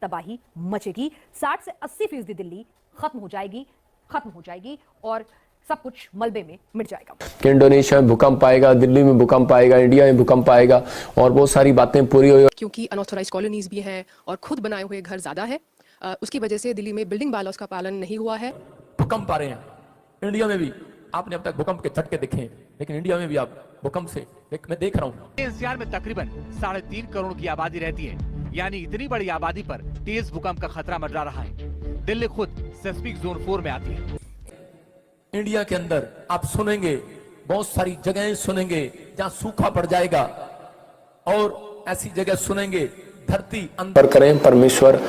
तबाही मचेगी। 60 से 80% दिल्ली खत्म हो जाएगी और सब कुछ मलबे में मिट जाएगा। कि इंडोनेशिया में भूकंप आएगा, दिल्ली में भूकंप आएगा, इंडिया में भूकंप आएगा और बहुत सारी बातें पूरी हुई। क्योंकि अनऑथोराइज्ड कॉलोनीज भी हैं और खुद बनाए हुए घर ज्यादा है, उसकी वजह से दिल्ली में बिल्डिंग बायलॉज का पालन नहीं हुआ है। भूकंप आ रहे हैं इंडिया में भी। आपने अब तक भूकंप के झटके देखे हैं, लेकिन इंडिया में भी आप भूकंप से मैं देख रहा हूँ। एनसीआर में तकरीबन 3.5 करोड़ की आबादी रहती है, यानी इतनी बड़ी आबादी पर तेज भूकंप का खतरा मंडरा रहा है। दिल्ली खुद सेस्मिक जोन 4 में आती है। इंडिया के अंदर आप सुनेंगे, बहुत सारी जगहें सुनेंगे जहां सूखा पड़ जाएगा और ऐसी जगह सुनेंगे धरती पर करें। परमेश्वर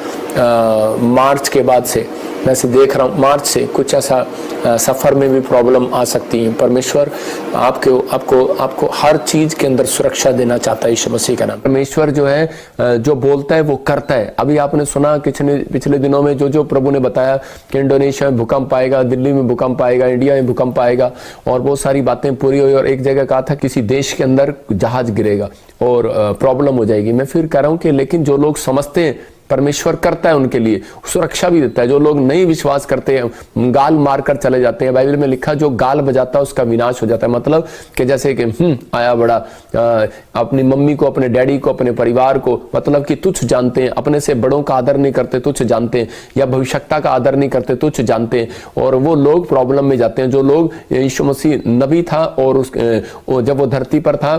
मार्च के बाद से मैं से देख रहा हूँ, मार्च से कुछ ऐसा सफर में भी प्रॉब्लम आ सकती है। परमेश्वर आपको हर चीज के अंदर सुरक्षा देना चाहता है यीशु मसीह का नाम। परमेश्वर जो है जो बोलता है वो करता है। अभी आपने सुना पिछले दिनों में जो प्रभु ने बताया कि इंडोनेशिया में भूकंप आएगा, दिल्ली में भूकंप आएगा, इंडिया में भूकंप आएगा और बहुत सारी बातें पूरी हुई। और एक जगह कहा था किसी देश के अंदर जहाज गिरेगा और प्रॉब्लम हो जाएगी। मैं फिर कह रहा हूँ कि लेकिन जो लोग समझते हैं परमेश्वर करता है उनके लिए, सुरक्षा भी देता है। जो लोग नहीं विश्वास करते हैं गाल मारकर चले जाते हैं। बाइबल में लिखा जो गाल बजाता है उसका विनाश हो जाता है। मतलब कि जैसे कि आया बड़ा अपनी मम्मी को, अपने डैडी को, अपने परिवार को मतलब कि तुच्छ जानते हैं, अपने से बड़ों का आदर नहीं करते, तुच्छ जानते हैं, या भविष्यता का आदर नहीं करते, तुच्छ जानते हैं और वो लोग प्रॉब्लम में जाते हैं। जो लोग यीशु मसीह नबी था और जब वो धरती पर था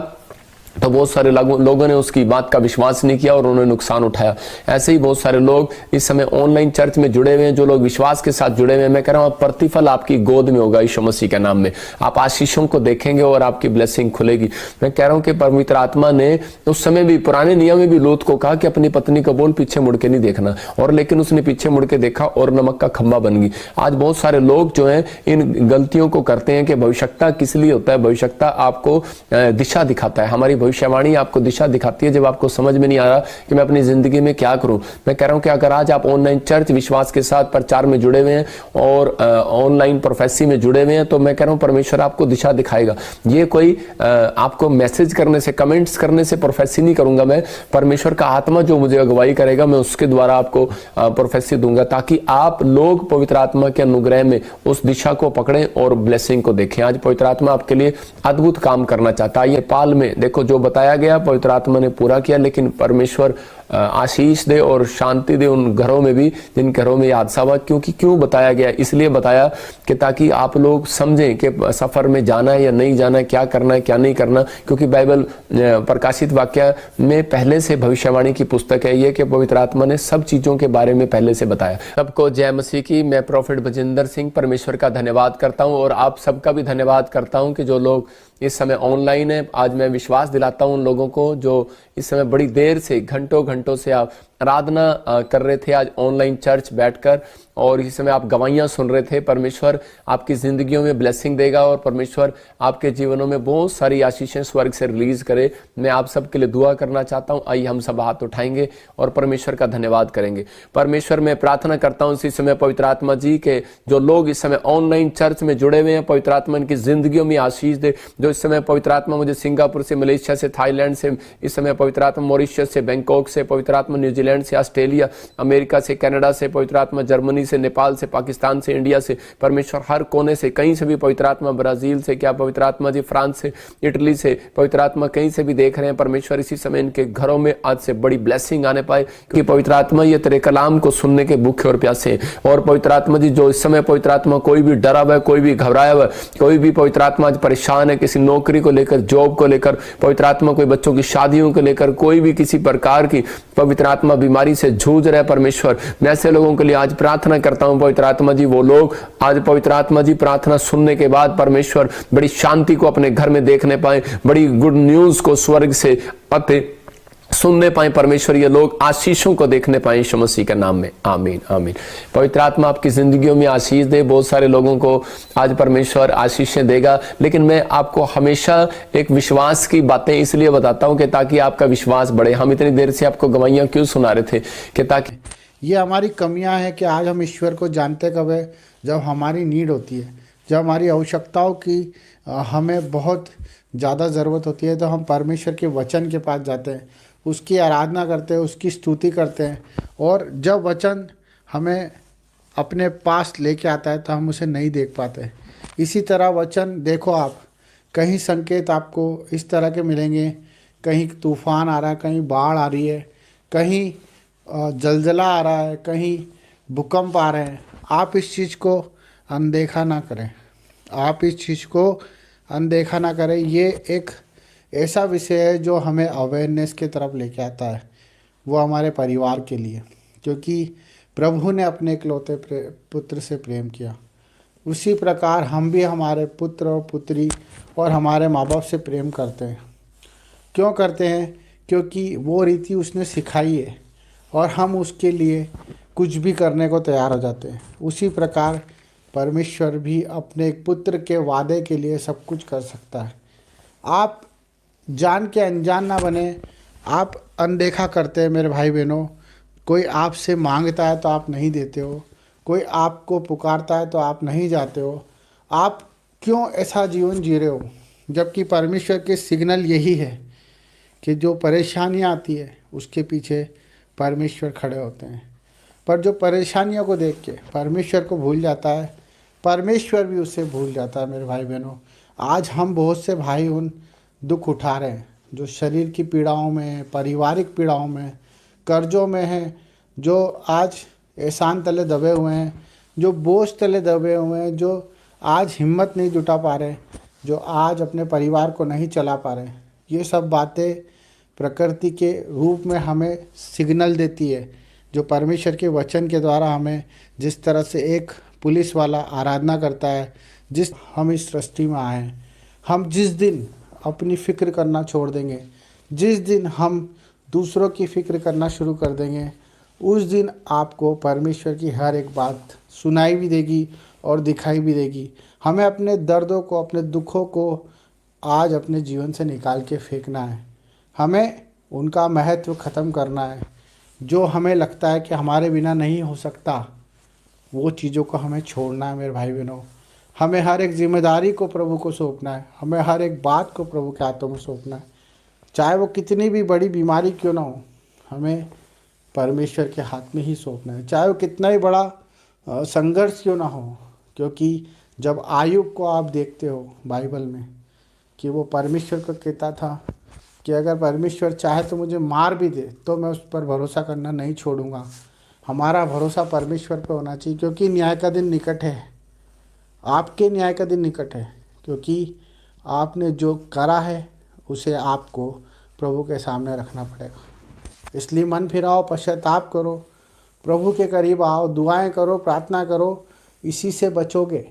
तो बहुत सारे लोगों ने उसकी बात का विश्वास नहीं किया और उन्होंने नुकसान उठाया। ऐसे ही बहुत सारे लोग इस समय ऑनलाइन चर्च में जुड़े हुए हैं, जो लोग विश्वास के साथ जुड़े हुए हैं। मैं कह रहा हूं प्रतिफल आपकी गोद में होगा यीशु मसीह के नाम में। आप आशीषों को देखेंगे और आपकी ब्लेसिंग खुलेगी। मैं कह रहा हूं कि पवित्र आत्मा ने उस समय भी पुराने नियम में भी लूत को कहा कि अपनी पत्नी को बोल पीछे मुड़ के नहीं देखना, और लेकिन उसने पीछे मुड़ के देखा और नमक का खंबा बन गई। आज बहुत सारे लोग जो है इन गलतियों को करते हैं कि भविष्यता किस लिए होता है। भविष्यता आपको दिशा दिखाता है। हमारी भविष्यवाणी आपको दिशा दिखाती है जब आपको समझ में नहीं आ रहा कि मैं अपनी जिंदगी में क्या करूं। मैं कह रहा हूं कि अगर आज आप ऑनलाइन चर्च विश्वास के साथ प्रचार में जुड़े हुए हैं और ऑनलाइन प्रोफेसी में जुड़े हुए हैं तो मैं कह रहा हूं परमेश्वर आपको दिशा दिखाएगा। ये कोई आपको मैसेज करने से, कमेंट्स करने से प्रोफेसी नहीं करूंगा मैं। परमेश्वर का आत्मा जो मुझे अगुवाई करेगा मैं उसके द्वारा आपको प्रोफेसी दूंगा ताकि आप लोग पवित्र आत्मा के अनुग्रह में उस दिशा को पकड़ें और ब्लेसिंग को देखें। आज पवित्र आत्मा आपके लिए अद्भुत काम करना चाहता है। ये पाल में देखो जो बताया गया पवित्र आत्मा ने पूरा किया, लेकिन परमेश्वर आशीष दे और शांति दे उन घरों में भी जिन घरों में हादसा हुआ। क्यों बताया गया? इसलिए बताया कि ताकि आप लोग समझें कि सफर में जाना है या नहीं जाना है, क्या करना है क्या नहीं करना। क्योंकि बाइबल प्रकाशित वाक्य में पहले से भविष्यवाणी की पुस्तक है ये कि पवित्र आत्मा ने सब चीजों के बारे में पहले से बताया। सबको जय मसीह की। मैं प्रोफेट बजिंदर सिंह परमेश्वर का धन्यवाद करता हूं और आप सबका भी धन्यवाद करता हूं कि जो लोग इस समय ऑनलाइन है। आज मैं विश्वास दिलाता हूं उन लोगों को जो इस समय बड़ी देर से घंटों से आप आराधना कर रहे थे आज ऑनलाइन चर्च बैठकर, और इस समय आप गवाहियां सुन रहे थे। परमेश्वर आपकी जिंदगियों में ब्लेसिंग देगा और परमेश्वर आपके जीवनों में बहुत सारी आशीषें स्वर्ग से रिलीज करे। मैं आप सबके लिए दुआ करना चाहता हूं। आइए हम सब हाथ उठाएंगे और परमेश्वर का धन्यवाद करेंगे। परमेश्वर मैं प्रार्थना करता हूं इसी समय पवित्र आत्मा जी के जो लोग इस समय ऑनलाइन चर्च में जुड़े हुए हैं, पवित्र आत्मा इनकी जिंदगियों में आशीष दे। जो इस समय पवित्र आत्मा मुझे सिंगापुर से, मलेशिया से, थाईलैंड से, इस समय पवित्र आत्मा मॉरिशस से, बैंकॉक से, पवित्र आत्मा न्यूजीलैंड से, ऑस्ट्रेलिया, अमेरिका से, कनाडा से, पवित्र आत्मा जर्मनी से, नेपाल से, पाकिस्तान से, इंडिया से, परमेश्वर हर कोने से, कहीं से भी पवित्र आत्मा, ब्राजील से, क्या पवित्र आत्मा जी फ्रांस से, इटली से, पवित्र आत्मा कहीं से भी देख रहे हैं। परमेश्वर इसी समय इनके घरों में आज से बड़ी ब्लेसिंग आने पाए क्योंकि पवित्र आत्मा ये तेरे कलाम को सुनने के भूखे और प्यासे हैं। और पवित्र आत्मा जी जो इस समय पवित्र आत्मा कोई भी डरा हुआ है, कोई भी घबराया हुआ है, कोई भी पवित्र आत्मा आज परेशान है किसी नौकरी को लेकर, जॉब को लेकर, पवित्र आत्मा कोई बच्चों की शादियों को लेकर, कोई भी किसी प्रकार की पवित्र आत्मा बीमारी से जूझ रहा है, परमेश्वर मैं ऐसे लोगों के लिए आज प्रार्थना करता हूं पवित्र आत्मा जी। वो लोग आज पवित्र आत्मा जी प्रार्थना सुनने के बाद परमेश्वर बड़ी शांति को अपने घर में देखने पाए, बड़ी गुड न्यूज को स्वर्ग से आते सुनने पाए। परमेश्वर ये लोग आशीषों को देखने पाए यीशु मसीह के नाम में। आमीन आमीन। पवित्र आत्मा आपकी जिंदगियों में आशीष दे। बहुत सारे लोगों को आज परमेश्वर आशीषें देगा, लेकिन मैं आपको हमेशा एक विश्वास की बातें इसलिए बताता हूं कि ताकि आपका विश्वास बढ़े। हम इतनी देर से आपको गवाहियां क्यों सुना रहे थे कि ताकि ये हमारी कमियां हैं कि आज हम ईश्वर को जानते कब है जब हमारी नीड होती है, जब हमारी आवश्यकताओं की हमें बहुत ज़्यादा ज़रूरत होती है तो हम परमेश्वर के वचन के पास जाते हैं। उसकी आराधना करते हैं, उसकी स्तुति करते हैं। और जब वचन हमें अपने पास लेके आता है तो हम उसे नहीं देख पाते। इसी तरह वचन देखो आप, कहीं संकेत आपको इस तरह के मिलेंगे, कहीं तूफान आ रहा है, कहीं बाढ़ आ रही है, कहीं जलजला आ रहा है, कहीं भूकंप आ रहे हैं। आप इस चीज़ को अनदेखा ना करें, आप इस चीज़ को अनदेखा ना करें। ये एक ऐसा विषय है जो हमें अवेयरनेस की तरफ लेके आता है, वो हमारे परिवार के लिए, क्योंकि प्रभु ने अपने इकलौते पुत्र से प्रेम किया। उसी प्रकार हम भी हमारे पुत्र और पुत्री और हमारे माँ बाप से प्रेम करते हैं। क्यों करते हैं? क्योंकि वो रीति उसने सिखाई है और हम उसके लिए कुछ भी करने को तैयार हो जाते हैं। उसी प्रकार परमेश्वर भी अपने एक पुत्र के वादे के लिए सब कुछ कर सकता है। आप जान के अनजान ना बने, आप अनदेखा करते हैं मेरे भाई बहनों। कोई आपसे मांगता है तो आप नहीं देते हो, कोई आपको पुकारता है तो आप नहीं जाते हो। आप क्यों ऐसा जीवन जी रहे हो? जबकि परमेश्वर के सिग्नल यही है कि जो परेशानियाँ आती है उसके पीछे परमेश्वर खड़े होते हैं। पर जो परेशानियों को देख के परमेश्वर को भूल जाता है, परमेश्वर भी उससे भूल जाता है। मेरे भाई बहनों, आज हम बहुत से भाई उन दुख उठा रहे हैं जो शरीर की पीड़ाओं में, पारिवारिक पीड़ाओं में, कर्जों में हैं, जो आज एहसान तले दबे हुए हैं, जो बोझ तले दबे हुए हैं, जो आज हिम्मत नहीं जुटा पा रहे, जो आज अपने परिवार को नहीं चला पा रहे। ये सब बातें प्रकृति के रूप में हमें सिग्नल देती है, जो परमेश्वर के वचन के द्वारा हमें, जिस तरह से एक पुलिस वाला आराधना करता है, जिस हम इस सृष्टि में आए हैं, हम जिस दिन अपनी फ़िक्र करना छोड़ देंगे, जिस दिन हम दूसरों की फ़िक्र करना शुरू कर देंगे, उस दिन आपको परमेश्वर की हर एक बात सुनाई भी देगी और दिखाई भी देगी। हमें अपने दर्दों को, अपने दुखों को आज अपने जीवन से निकाल के फेंकना है। हमें उनका महत्व ख़त्म करना है। जो हमें लगता है कि हमारे बिना नहीं हो सकता, वो चीज़ों को हमें छोड़ना है। मेरे भाई बहनों, हमें हर एक जिम्मेदारी को प्रभु को सौंपना है, हमें हर एक बात को प्रभु के हाथों में सौंपना है। चाहे वो कितनी भी बड़ी बीमारी क्यों ना हो, हमें परमेश्वर के हाथ में ही सौंपना है। चाहे वो कितना ही बड़ा संघर्ष क्यों ना हो, क्योंकि जब आयुब को आप देखते हो बाइबल में कि वो परमेश्वर को कहता था कि अगर परमेश्वर चाहे तो मुझे मार भी दे तो मैं उस पर भरोसा करना नहीं छोड़ूंगा। हमारा भरोसा परमेश्वर पर होना चाहिए, क्योंकि न्याय का दिन निकट है। आपके न्याय का दिन निकट है, क्योंकि आपने जो करा है उसे आपको प्रभु के सामने रखना पड़ेगा। इसलिए मन फिराओ, पश्चाताप करो, प्रभु के करीब आओ, दुआएं करो, प्रार्थना करो। इसी से बचोगे,